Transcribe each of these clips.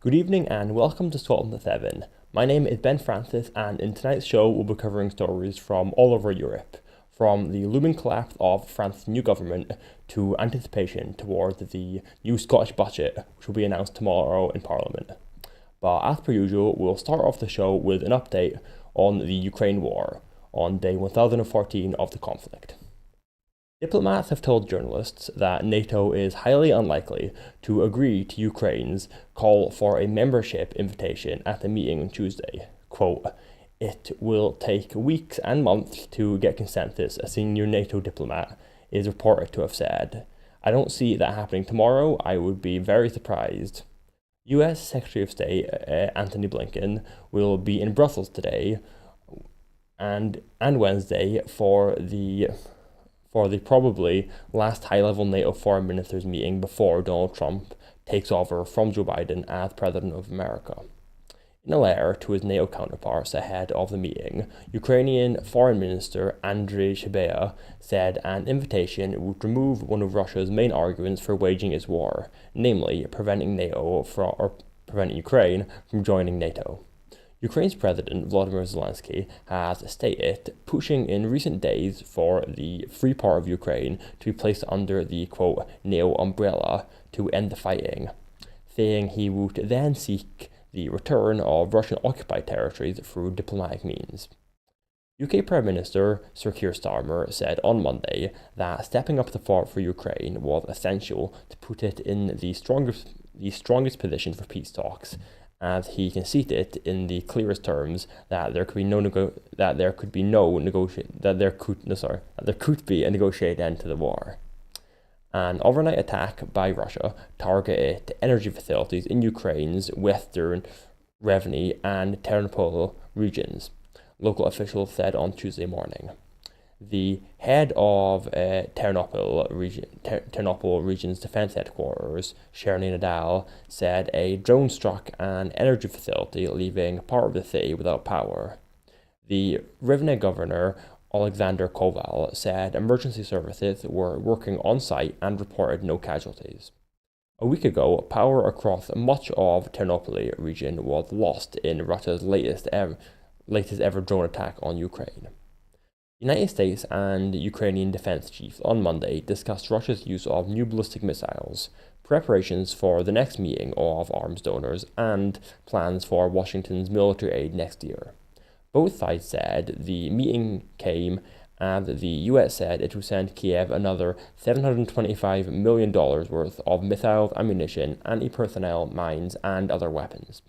Good evening and welcome to Scotland at 7. My name is Ben Francis, and in tonight's show we'll be covering stories from all over Europe, from the looming collapse of France's new government to anticipation towards the new Scottish budget, which will be announced tomorrow in Parliament. But as per usual, we'll start off the show with an update on the Ukraine war on day 1014 of the conflict. Diplomats have told journalists that NATO is highly unlikely to agree to Ukraine's call for a membership invitation at the meeting on Tuesday. Quote, "It will take weeks and months to get consensus," a senior NATO diplomat is reported to have said. "I don't see that happening tomorrow. I would be very surprised." US Secretary of State Antony Blinken will be in Brussels today and Wednesday for the probably last high-level NATO foreign ministers meeting before Donald Trump takes over from Joe Biden as President of America. In a letter to his NATO counterparts ahead of the meeting, Ukrainian Foreign Minister Andriy Sybiha said an invitation would remove one of Russia's main arguments for waging its war, namely preventing Ukraine from joining NATO. Ukraine's President Volodymyr Zelensky has stated pushing in recent days for the free part of Ukraine to be placed under the, quote, NATO umbrella to end the fighting, saying he would then seek the return of Russian-occupied territories through diplomatic means. UK Prime Minister Sir Keir Starmer said on Monday that stepping up the fight for Ukraine was essential to put it in the strongest position for peace talks, as he conceded in the clearest terms that there could be a negotiated end to the war. An overnight attack by Russia targeted energy facilities in Ukraine's western Rivne and Ternopil regions, local officials said on Tuesday morning. The head of Ternopil region's defense headquarters, Cherny Nadal, said a drone struck an energy facility, leaving part of the city without power. The Rivne governor, Alexander Koval, said emergency services were working on site and reported no casualties. A week ago, power across much of Ternopil region was lost in Russia's latest ever drone attack on Ukraine. The United States and Ukrainian defense chiefs on Monday discussed Russia's use of new ballistic missiles, preparations for the next meeting of arms donors, and plans for Washington's military aid next year. Both sides said the meeting came and the US said it would send Kiev another $725 million worth of missiles, ammunition, anti-personnel mines, and other weapons.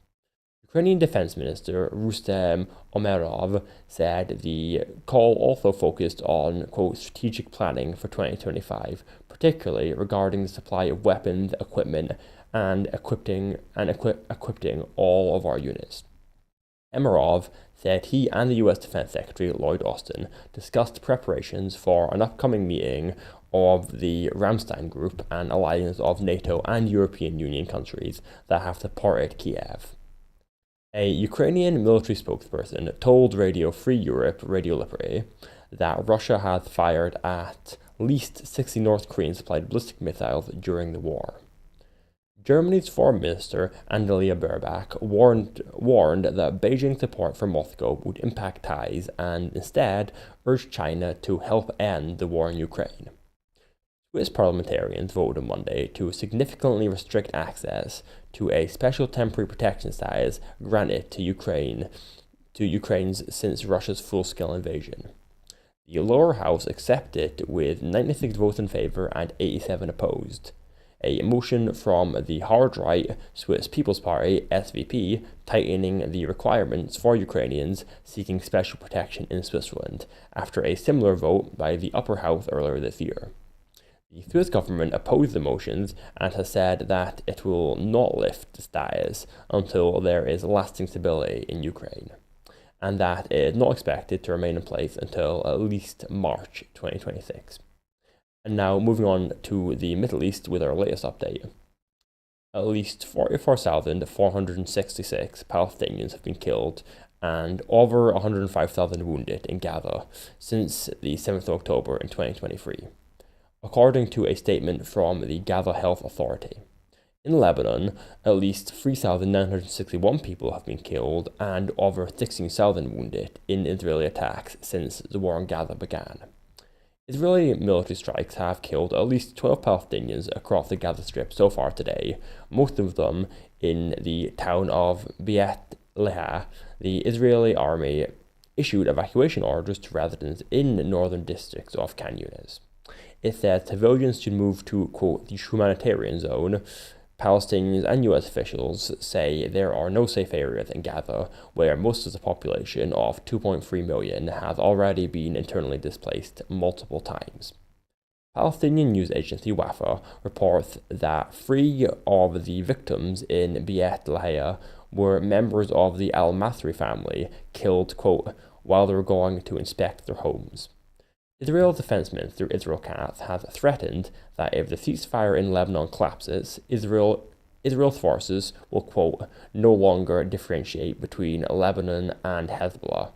Ukrainian Defense Minister Rustem Umerov said the call also focused on, quote, strategic planning for 2025, particularly regarding the supply of weapons, equipment, and equipping all of our units. Umerov said he and the US Defense Secretary Lloyd Austin discussed preparations for an upcoming meeting of the Ramstein Group, an alliance of NATO and European Union countries that have supported Kiev. A Ukrainian military spokesperson told Radio Free Europe, Radio Liberty, that Russia has fired at least 60 North Korean supplied ballistic missiles during the war. Germany's Foreign Minister Annalena Baerbock warned that Beijing's support for Moscow would impact ties and instead urged China to help end the war in Ukraine. Swiss parliamentarians voted on Monday to significantly restrict access to a special temporary protection status granted to Ukraine's since Russia's full-scale invasion. The lower house accepted with 96 votes in favor and 87 opposed. A motion from the hard-right Swiss People's Party, SVP, tightening the requirements for Ukrainians seeking special protection in Switzerland, after a similar vote by the upper house earlier this year. The Swiss government opposed the motions and has said that it will not lift the status until there is lasting stability in Ukraine, and that it is not expected to remain in place until at least March 2026. And now moving on to the Middle East with our latest update. At least 44,466 Palestinians have been killed and over 105,000 wounded in Gaza since the 7th of October in 2023. According to a statement from the Gaza Health Authority. In Lebanon, at least 3,961 people have been killed and over 16,000 wounded in Israeli attacks since the war on Gaza began. Israeli military strikes have killed at least 12 Palestinians across the Gaza Strip so far today, most of them in the town of Beit Leha. The Israeli army issued evacuation orders to residents in the northern districts of Khan Yunis. It said civilians should move to, quote, the humanitarian zone. Palestinians and US officials say there are no safe areas in Gaza, where most of the population of 2.3 million has already been internally displaced multiple times. Palestinian news agency Wafa reports that 3 of the victims in Beit Lahia were members of the al-Masri family, killed, quote, while they were going to inspect their homes. Israel's defense minister Israel Katz has threatened that if the ceasefire in Lebanon collapses, Israel's forces will, quote, no longer differentiate between Lebanon and Hezbollah.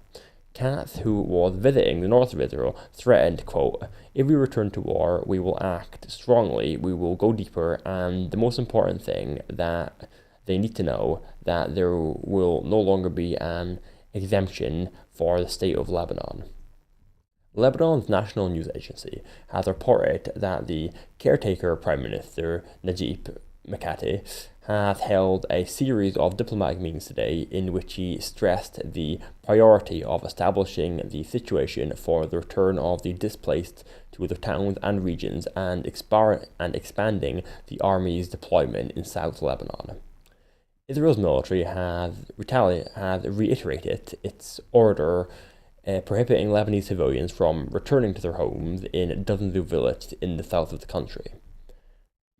Katz, who was visiting the north of Israel, threatened, quote, if we return to war, we will act strongly, we will go deeper, and the most important thing that they need to know that there will no longer be an exemption for the state of Lebanon. Lebanon's national news agency has reported that the caretaker Prime Minister Najib Mikati has held a series of diplomatic meetings today in which he stressed the priority of establishing the situation for the return of the displaced to their towns and regions and expanding the army's deployment in South Lebanon. Israel's military has reiterated its order prohibiting Lebanese civilians from returning to their homes in dozens of villages in the south of the country.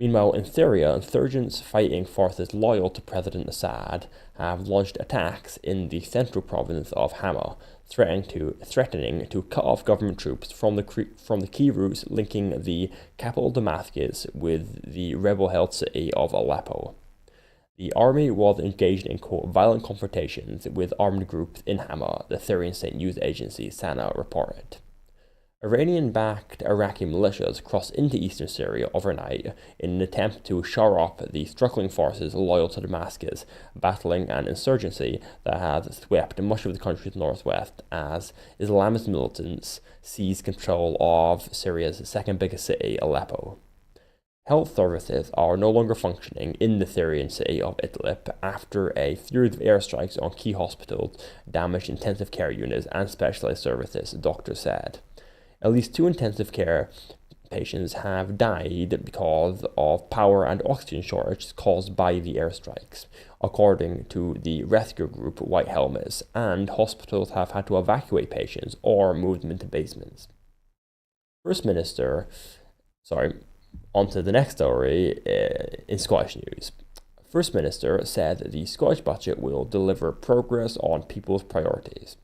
Meanwhile, in Syria, insurgents fighting forces loyal to President Assad have launched attacks in the central province of Hama, threatening to cut off government troops from the key routes linking the capital Damascus with the rebel-held city of Aleppo. The army was engaged in, quote, violent confrontations with armed groups in Hama, the Syrian state news agency Sana reported. Iranian-backed Iraqi militias crossed into eastern Syria overnight in an attempt to shore up the struggling forces loyal to Damascus, battling an insurgency that has swept much of the country's northwest as Islamist militants seize control of Syria's second biggest city, Aleppo. Health services are no longer functioning in the Syrian city of Idlib after a series of airstrikes on key hospitals damaged intensive care units and specialized services, doctors said. At least 2 intensive care patients have died because of power and oxygen shortages caused by the airstrikes, according to the rescue group White Helmets, and hospitals have had to evacuate patients or move them into basements. On to the next story in Scottish news. First Minister said the Scottish budget will deliver progress on people's priorities.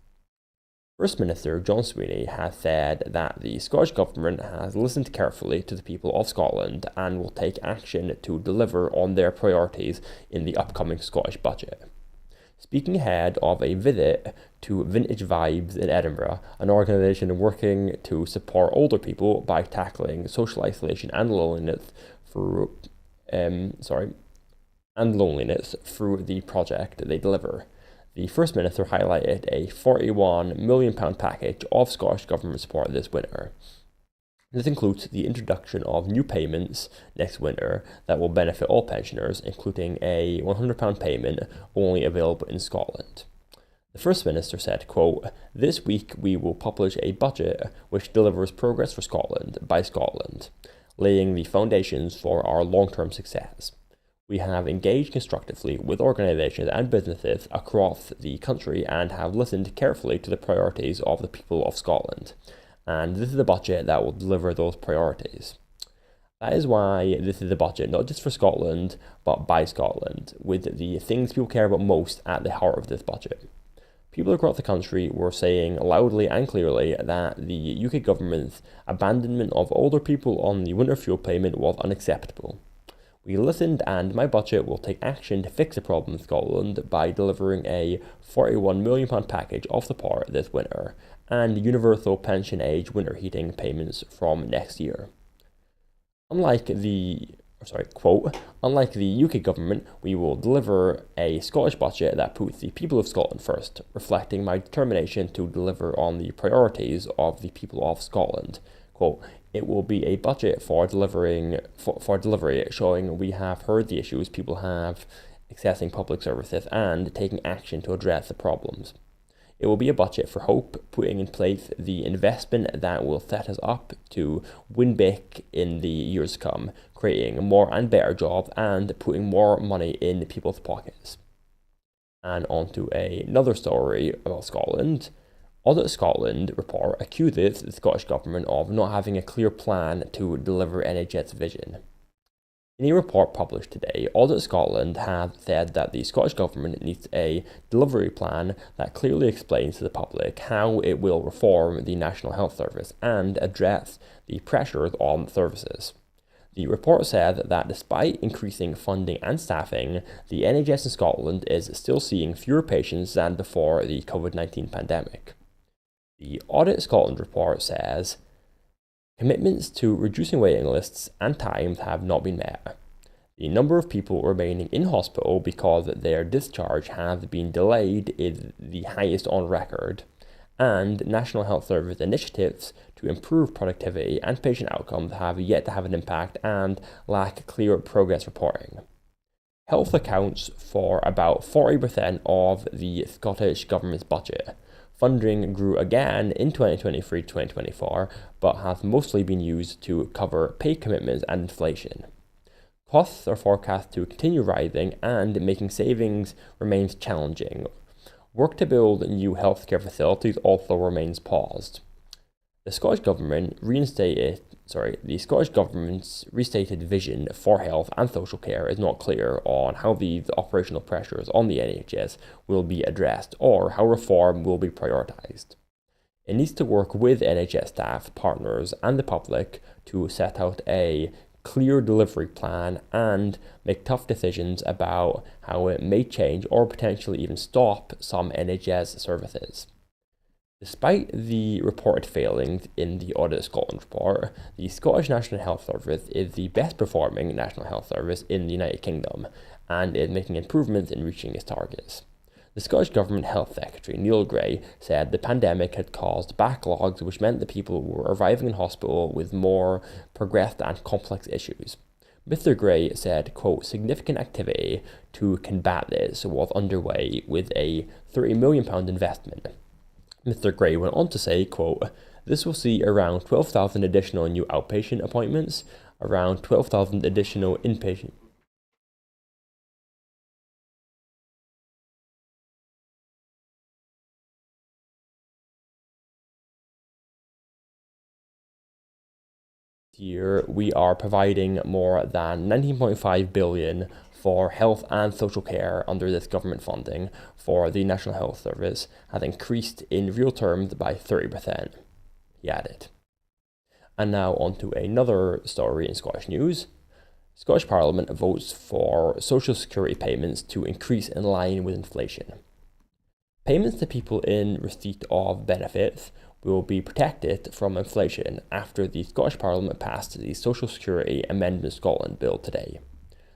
First Minister John Sweeney has said that the Scottish Government has listened carefully to the people of Scotland and will take action to deliver on their priorities in the upcoming Scottish budget. Speaking ahead of a visit to Vintage Vibes in Edinburgh, an organisation working to support older people by tackling social isolation and loneliness through the project they deliver. The First Minister highlighted a £41 million package of Scottish Government support this winter. This includes the introduction of new payments next winter that will benefit all pensioners, including a £100 payment only available in Scotland. The First Minister said, quote, this week we will publish a budget which delivers progress for Scotland by Scotland, laying the foundations for our long-term success. We have engaged constructively with organisations and businesses across the country and have listened carefully to the priorities of the people of Scotland. And this is a budget that will deliver those priorities. That is why this is a budget not just for Scotland, but by Scotland, with the things people care about most at the heart of this budget. People across the country were saying loudly and clearly that the UK government's abandonment of older people on the winter fuel payment was unacceptable. We listened, and my budget will take action to fix the problem in Scotland by delivering a £41 million package of support this winter and universal pension age winter heating payments from next year. Unlike the quote, unlike the UK government, we will deliver a Scottish budget that puts the people of Scotland first, reflecting my determination to deliver on the priorities of the people of Scotland. Quote, it will be a budget for delivery, showing we have heard the issues people have accessing public services and taking action to address the problems. It will be a budget for hope, putting in place the investment that will set us up to win big in the years to come, creating more and better jobs and putting more money in people's pockets. And on to another story about Scotland. Audit Scotland report accuses the Scottish Government of not having a clear plan to deliver NHS vision. In a report published today, Audit Scotland has said that the Scottish Government needs a delivery plan that clearly explains to the public how it will reform the National Health Service and address the pressures on services. The report said that despite increasing funding and staffing, the NHS in Scotland is still seeing fewer patients than before the COVID-19 pandemic. The Audit Scotland report says, commitments to reducing waiting lists and times have not been met. The number of people remaining in hospital because their discharge has been delayed is the highest on record, and National Health Service initiatives to improve productivity and patient outcomes have yet to have an impact and lack clear progress reporting. Health accounts for about 40% of the Scottish Government's budget. Funding grew again in 2023-2024, but has mostly been used to cover pay commitments and inflation. Costs are forecast to continue rising, and making savings remains challenging. Work to build new healthcare facilities also remains paused. The Scottish Government's restated vision for health and social care is not clear on how these operational pressures on the NHS will be addressed or how reform will be prioritised. It needs to work with NHS staff, partners and the public to set out a clear delivery plan and make tough decisions about how it may change or potentially even stop some NHS services. Despite the reported failings in the Audit Scotland report, the Scottish National Health Service is the best performing national health service in the United Kingdom and is making improvements in reaching its targets. The Scottish Government Health Secretary Neil Gray said the pandemic had caused backlogs, which meant that people were arriving in hospital with more progressed and complex issues. Mr. Gray said, quote, significant activity to combat this was underway with a £30 million investment. Mr. Gray went on to say, quote, this will see around 12,000 additional new outpatient appointments, around 12,000 additional inpatient. Year, we are providing more than 19.5 billion for health and social care under this government funding for the National Health Service has increased in real terms by 30%, he added. And now on to another story in Scottish news. Scottish Parliament votes for social security payments to increase in line with inflation. Payments to people in receipt of benefits will be protected from inflation after the Scottish Parliament passed the Social Security Amendment Scotland Bill today.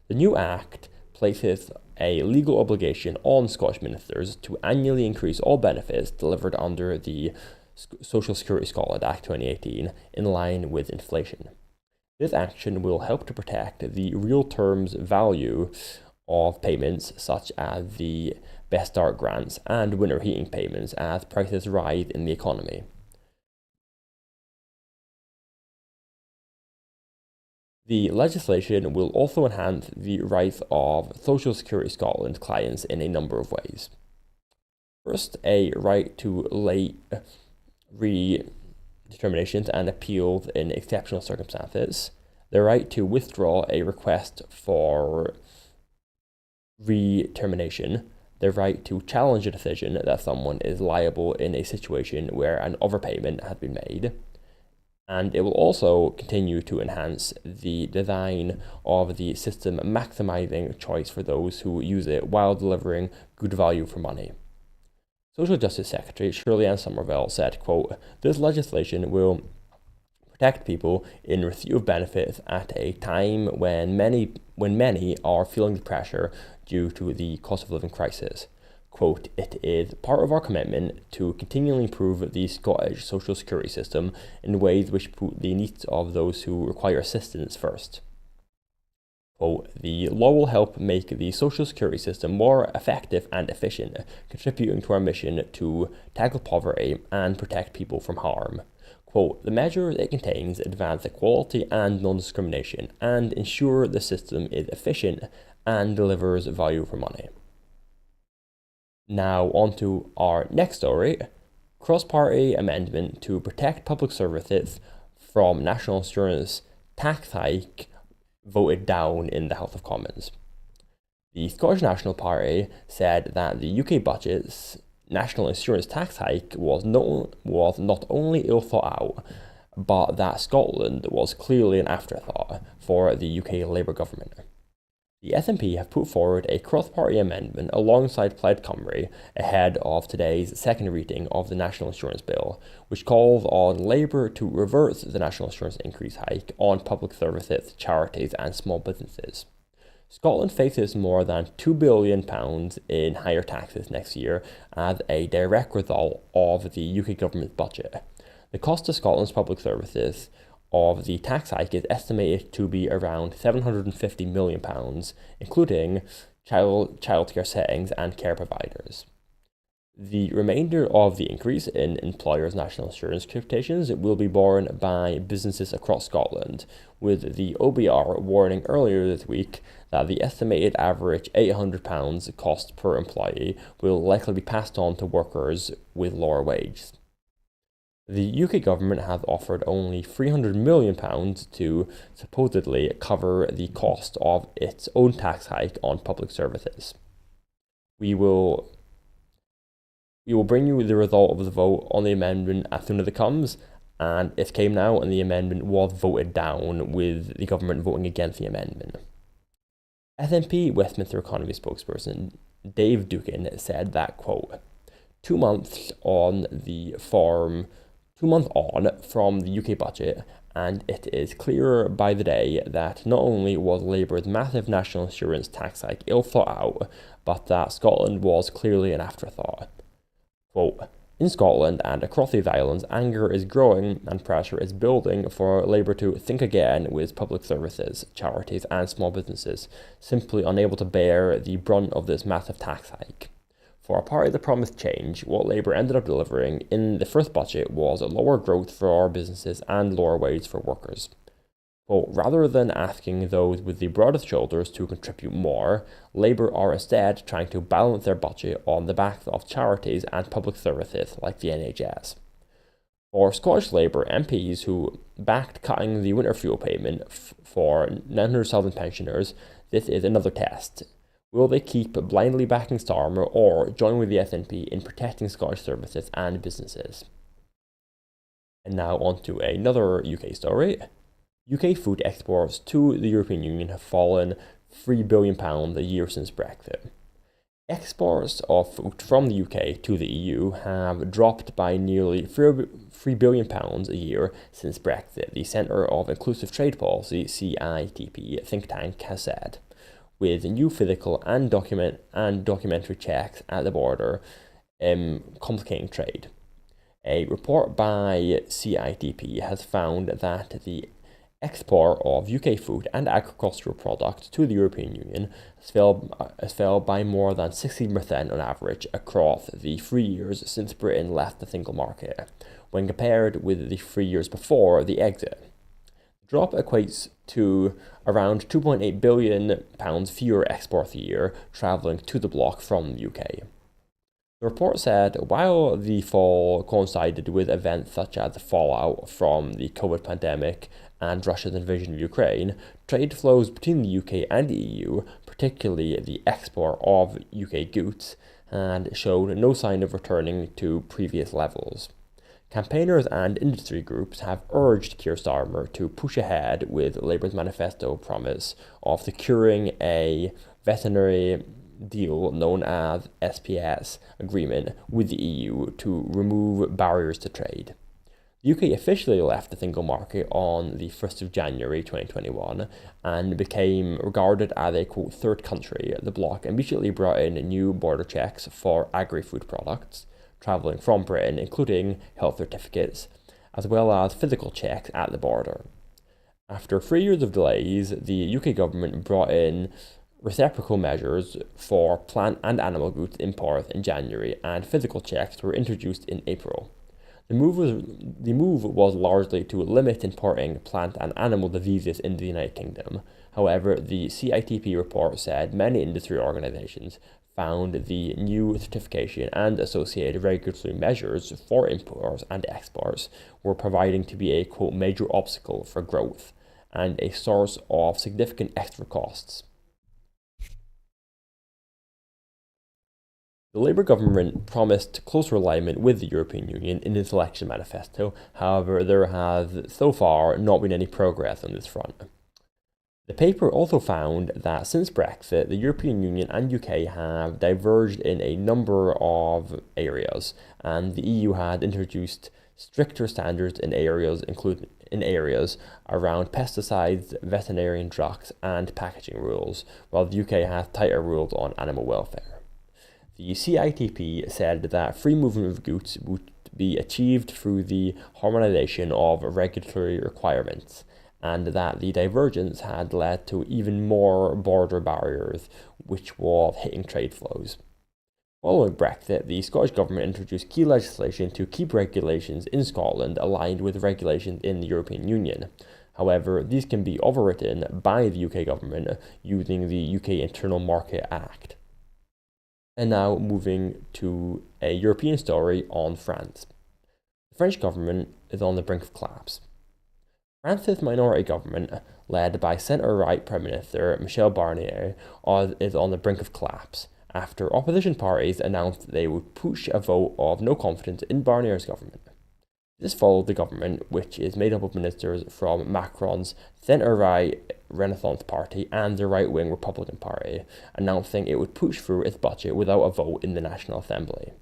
The new Act places a legal obligation on Scottish ministers to annually increase all benefits delivered under the Social Security Scotland Act 2018 in line with inflation. This action will help to protect the real terms value of payments such as the Best Start grants and winter heating payments as prices rise in the economy. The legislation will also enhance the rights of Social Security Scotland clients in a number of ways. First, a right to late redeterminations and appeals in exceptional circumstances, the right to withdraw a request for redetermination, the right to challenge a decision that someone is liable in a situation where an overpayment has been made, and it will also continue to enhance the design of the system, maximizing choice for those who use it while delivering good value for money. Social Justice Secretary Shirley Ann Somerville said, quote, this legislation will protect people in receipt of benefits at a time when many are feeling the pressure due to the cost of living crisis. Quote, "It is part of our commitment to continually improve the Scottish social security system in ways which put the needs of those who require assistance first." Quote, "The law will help make the social security system more effective and efficient, contributing to our mission to tackle poverty and protect people from harm." Quote, "The measures it contains advance equality and non-discrimination and ensure the system is efficient and delivers value for money." Now on to our next story. Cross-party amendment to protect public services from national insurance tax hike voted down in the House of Commons. The Scottish National Party said that the UK budget's national insurance tax hike was not only ill thought out, but that Scotland was clearly an afterthought for the UK Labour government. The SNP have put forward a cross-party amendment alongside Plaid Cymru ahead of today's second reading of the National Insurance Bill, which calls on Labour to reverse the national insurance increase hike on public services, charities and small businesses. Scotland faces more than £2 billion in higher taxes next year as a direct result of the UK government's budget. The cost to Scotland's public services of the tax hike is estimated to be around £750 million, including childcare settings and care providers. The remainder of the increase in employers' national insurance quotations will be borne by businesses across Scotland, with the OBR warning earlier this week that the estimated average £800 cost per employee will likely be passed on to workers with lower wages. The UK government has offered only £300 million to supposedly cover the cost of its own tax hike on public services. We will bring you the result of the vote on the amendment as soon as it comes, and it came now and the amendment was voted down, with the government voting against the amendment. SNP Westminster Economy spokesperson Dave Dukin said that, quote, 2 months on from the UK budget, and it is clearer by the day that not only was Labour's massive national insurance tax hike ill thought out, but that Scotland was clearly an afterthought. Quote, "In Scotland and across these islands, anger is growing and pressure is building for Labour to think again with public services, charities and small businesses, simply unable to bear the brunt of this massive tax hike. For a party that promised change, what Labour ended up delivering in the first budget was a lower growth for our businesses and lower wages for workers. Quote, rather than asking those with the broadest shoulders to contribute more, Labour are instead trying to balance their budget on the backs of charities and public services like the NHS. For Scottish Labour MPs who backed cutting the winter fuel payment for 900,000 pensioners, this is another test. Will they keep blindly backing Starmer or join with the SNP in protecting Scottish services and businesses? And now on to another UK story. UK food exports to the European Union have fallen £3 billion a year since Brexit. Exports of food from the UK to the EU have dropped by nearly £3 billion a year since Brexit, the Centre of Inclusive Trade Policy, CITP, think tank has said, with new physical and documentary checks at the border complicating trade. A report by CITP has found that the export of UK food and agricultural products to the European Union has fell by more than 16% on average across the 3 years since Britain left the single market, when compared with the 3 years before the exit. The drop equates to around £2.8 billion fewer exports a year travelling to the bloc from the UK. The report said while the fall coincided with events such as the fallout from the COVID pandemic and Russia's invasion of Ukraine, trade flows between the UK and the EU, particularly the export of UK goods, had showed no sign of returning to previous levels. Campaigners and industry groups have urged Keir Starmer to push ahead with Labour's manifesto promise of securing a veterinary deal known as SPS agreement with the EU to remove barriers to trade. The UK officially left the single market on the 1st of January 2021 and became regarded as a, quote, third country. The bloc immediately brought in new border checks for agri-food products travelling from Britain, including health certificates, as well as physical checks at the border. After 3 years of delays, the UK government brought in reciprocal measures for plant and animal goods imports in January, and physical checks were introduced in April. The move was largely to limit importing plant and animal diseases in the United Kingdom. However, the CITP report said many industry organisations found the new certification and associated regulatory measures for imports and exports were proving to be a, quote, major obstacle for growth and a source of significant extra costs. The Labour government promised closer alignment with the European Union in its election manifesto. However, there has so far not been any progress on this front. The paper also found that since Brexit, the European Union and UK have diverged in a number of areas, and the EU had introduced stricter standards in areas around pesticides, veterinary drugs, and packaging rules, while the UK has tighter rules on animal welfare. The CITP said that free movement of goods would be achieved through the harmonisation of regulatory requirements, and that the divergence had led to even more border barriers, which was hitting trade flows. Following Brexit, the Scottish Government introduced key legislation to keep regulations in Scotland aligned with regulations in the European Union. However, these can be overwritten by the UK Government using the UK Internal Market Act. And now moving to a European story on France. The French government is on the brink of collapse. France's minority government, led by centre-right Prime Minister Michel Barnier, is on the brink of collapse after opposition parties announced they would push a vote of no confidence in Barnier's government. This followed the government, which is made up of ministers from Macron's centre-right Renaissance Party and the right-wing Republican Party, announcing it would push through its budget without a vote in the National Assembly.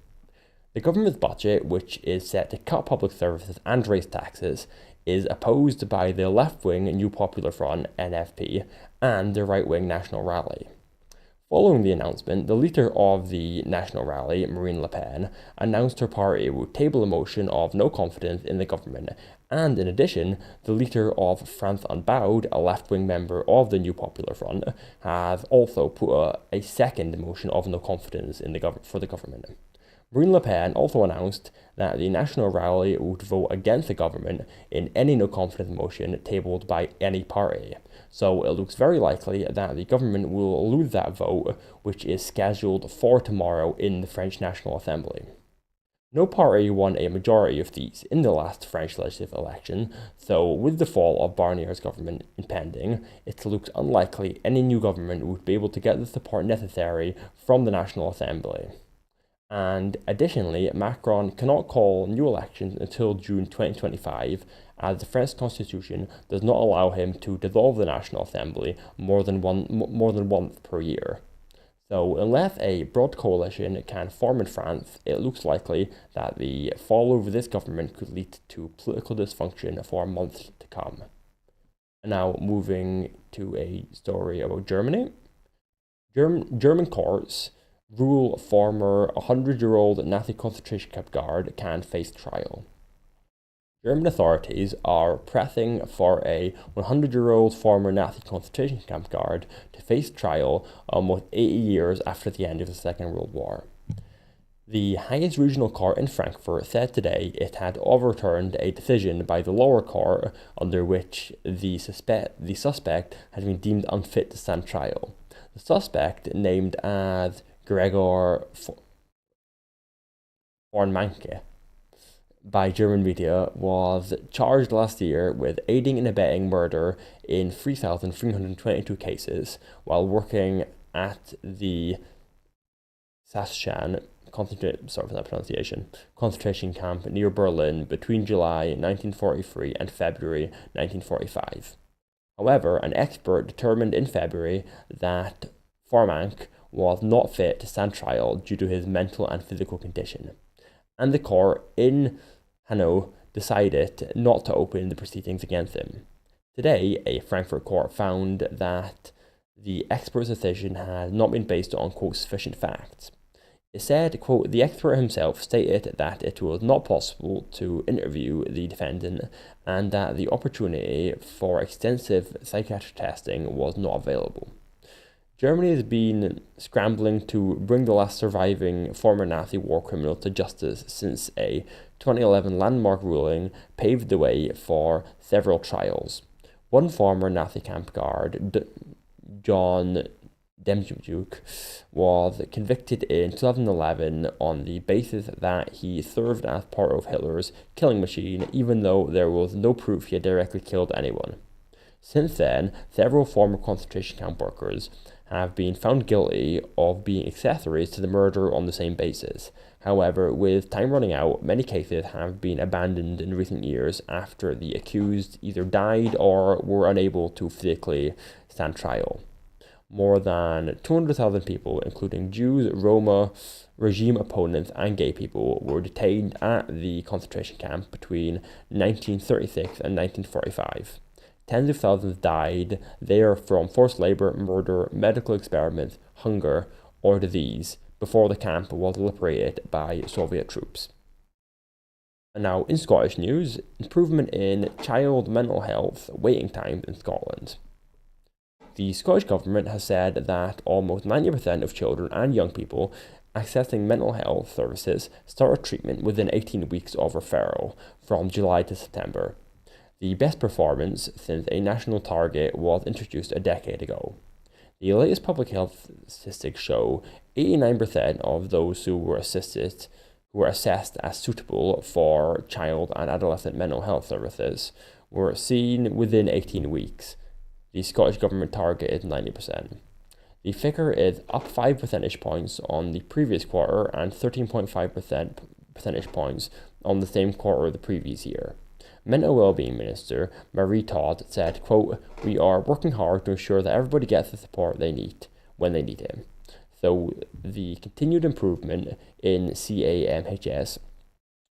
The government's budget, which is set to cut public services and raise taxes, is opposed by the left-wing New Popular Front, NFP, and the right-wing National Rally. Following the announcement, the leader of the National Rally, Marine Le Pen, announced her party would table a motion of no confidence in the government, and in addition, the leader of France Unbowed, a left-wing member of the New Popular Front, has also put a second motion of no confidence in for the government. Marine Le Pen also announced that the National Rally would vote against the government in any no-confidence motion tabled by any party. So it looks very likely that the government will lose that vote, which is scheduled for tomorrow in the French National Assembly. No party won a majority of seats in the last French legislative election, so with the fall of Barnier's government impending, it looks unlikely any new government would be able to get the support necessary from the National Assembly. And additionally, Macron cannot call new elections until June 2025, as the French constitution does not allow him to dissolve the National Assembly more than once per year. So unless a broad coalition can form in France, it looks likely that the fall of this government could lead to political dysfunction for months to come. And now moving to a story about Germany. German courts rule former 100-year-old Nazi concentration camp guard can face trial. German authorities are pressing for a 100-year-old former Nazi concentration camp guard to face trial almost 80 years after the end of the Second World War. The highest regional court in Frankfurt said today it had overturned a decision by the lower court under which the suspect had been deemed unfit to stand trial. The suspect, named as Gregor Hornmanke by German media, was charged last year with aiding and abetting murder in 3,322 cases while working at the Sachsen concentration camp near Berlin between July 1943 and February 1945. However, an expert determined in February that Hornmanke was not fit to stand trial due to his mental and physical condition, and the court in Hanau decided not to open the proceedings against him. Today, a Frankfurt court found that the expert's decision had not been based on, quote, sufficient facts. It said, quote, the expert himself stated that it was not possible to interview the defendant and that the opportunity for extensive psychiatric testing was not available. Germany has been scrambling to bring the last surviving former Nazi war criminal to justice since a 2011 landmark ruling paved the way for several trials. One former Nazi camp guard, John Demjanjuk, was convicted in 2011 on the basis that he served as part of Hitler's killing machine, even though there was no proof he had directly killed anyone. Since then, several former concentration camp workers have been found guilty of being accessories to the murder on the same basis. However, with time running out, many cases have been abandoned in recent years after the accused either died or were unable to physically stand trial. More than 200,000 people, including Jews, Roma, regime opponents, and gay people, were detained at the concentration camp between 1936 and 1945. Tens of thousands died there from forced labor, murder, medical experiments, hunger, or disease before the camp was liberated by Soviet troops. And now, in Scottish news, improvement in child mental health waiting times in Scotland. The Scottish Government has said that almost 90% of children and young people accessing mental health services start treatment within 18 weeks of referral from July to September, the best performance since a national target was introduced a decade ago. The latest public health statistics show 89% of those who were assessed as suitable for child and adolescent mental health services were seen within 18 weeks. The Scottish Government target is 90%. The figure is up 5 percentage points on the previous quarter and 13.5% percentage points on the same quarter of the previous year. Mental Wellbeing Minister Marie Todd said, quote, we are working hard to ensure that everybody gets the support they need when they need it. So the continued improvement in CAMHS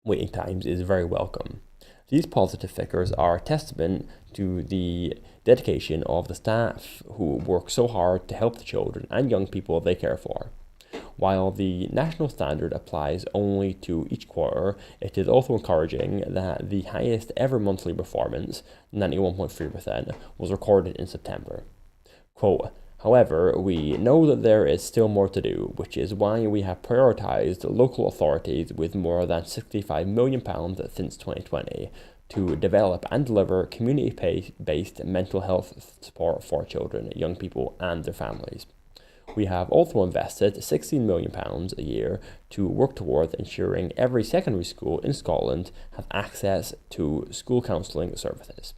waiting times is very welcome. These positive figures are a testament to the dedication of the staff who work so hard to help the children and young people they care for. While the national standard applies only to each quarter, it is also encouraging that the highest ever monthly performance, 91.3%, was recorded in September. Quote, however, we know that there is still more to do, which is why we have prioritised local authorities with more than £65 million since 2020 to develop and deliver community-based mental health support for children, young people and their families. We have also invested £16 million a year to work towards ensuring every secondary school in Scotland has access to school counselling services.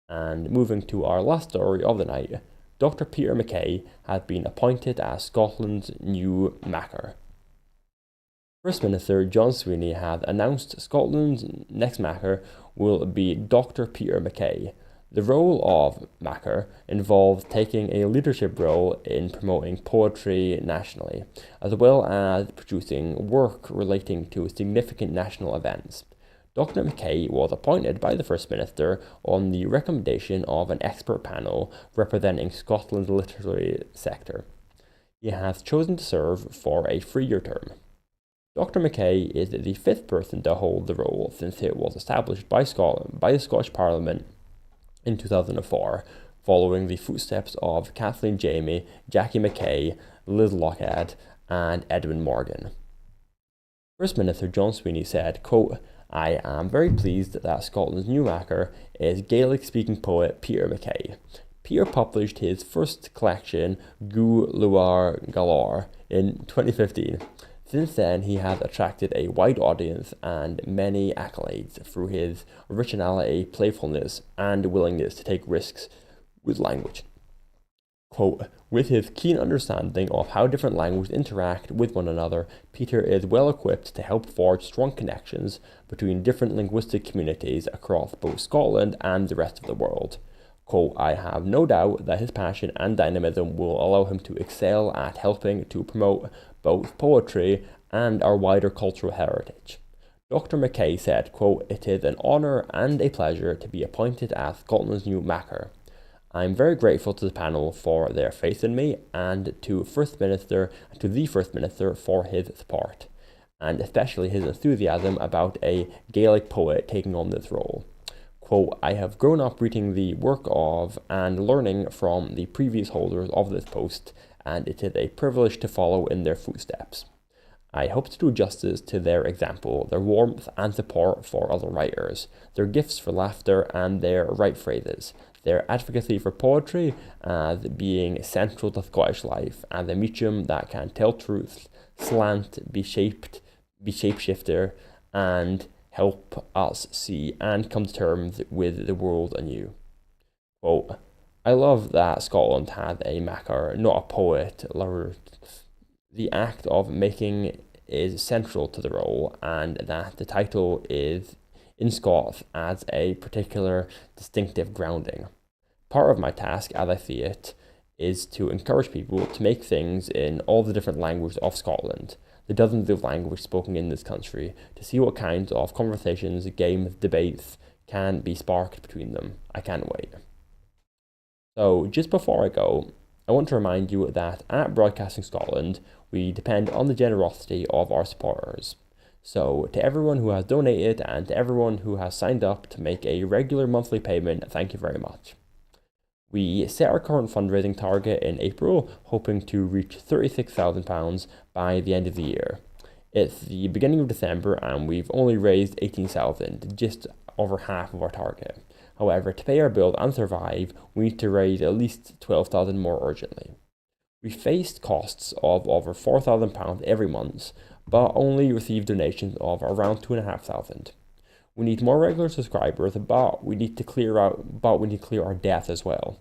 And moving to our last story of the night, Dr. Peter MacKay has been appointed as Scotland's new Macker. First Minister John Sweeney has announced Scotland's next Macker will be Dr. Peter MacKay. The role of Macker involves taking a leadership role in promoting poetry nationally, as well as producing work relating to significant national events. Dr. MacKay was appointed by the First Minister on the recommendation of an expert panel representing Scotland's literary sector. He has chosen to serve for a 3-year term. Dr. MacKay is the 5th person to hold the role since it was established by the Scottish Parliament in 2004, following the footsteps of Kathleen Jamie, Jackie Mackay, Liz Lochhead, and Edwin Morgan. First Minister John Sweeney said, quote, I am very pleased that Scotland's new Macker is Gaelic-speaking poet Peter MacKay. Peter published his first collection, Gu Luar Galore, in 2015. Since then, he has attracted a wide audience and many accolades through his originality, playfulness, and willingness to take risks with language. Quote, with his keen understanding of how different languages interact with one another, Peter is well equipped to help forge strong connections between different linguistic communities across both Scotland and the rest of the world. Quote, I have no doubt that his passion and dynamism will allow him to excel at helping to promote both poetry and our wider cultural heritage. Dr. McKay said, quote, "It is an honour and a pleasure to be appointed as Scotland's new Macar. I'm very grateful to the panel for their faith in me and to the First Minister for his support, and especially his enthusiasm about a Gaelic poet taking on this role. Quote, I have grown up reading the work of and learning from the previous holders of this post, and it is a privilege to follow in their footsteps. I hope to do justice to their example, their warmth and support for other writers, their gifts for laughter and their right phrases, their advocacy for poetry as being central to Scottish life, and a medium that can tell truths, slant, be shapeshifter, and help us see and come to terms with the world anew." Quote, I love that Scotland had a Macar, not a poet laureate. The act of making is central to the role, and that the title is in Scots adds a particular distinctive grounding. Part of my task, as I see it, is to encourage people to make things in all the different languages of Scotland, the dozens of languages spoken in this country, to see what kinds of conversations, games, debates can be sparked between them. I can't wait. So just before I go, I want to remind you that at Broadcasting Scotland, we depend on the generosity of our supporters. So to everyone who has donated and to everyone who has signed up to make a regular monthly payment, thank you very much. We set our current fundraising target in April, hoping to reach £36,000 by the end of the year. It's the beginning of December and we've only raised 18,000, just over half of our target. However, to pay our bills and survive, we need to raise at least 12,000 more urgently. We faced costs of over £4,000 every month, but only received donations of around 2,500. We need more regular subscribers, but we need to clear our debt as well.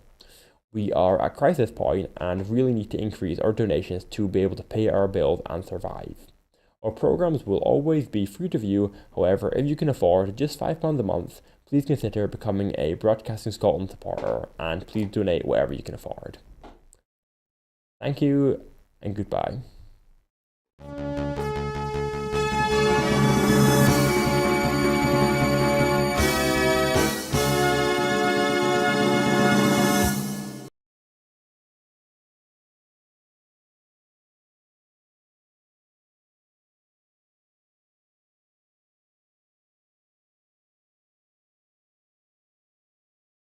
We are at crisis point and really need to increase our donations to be able to pay our bills and survive. Our programs will always be free to view. However, if you can afford just £5 a month, please consider becoming a Broadcasting Scotland supporter and please donate whatever you can afford. Thank you and goodbye.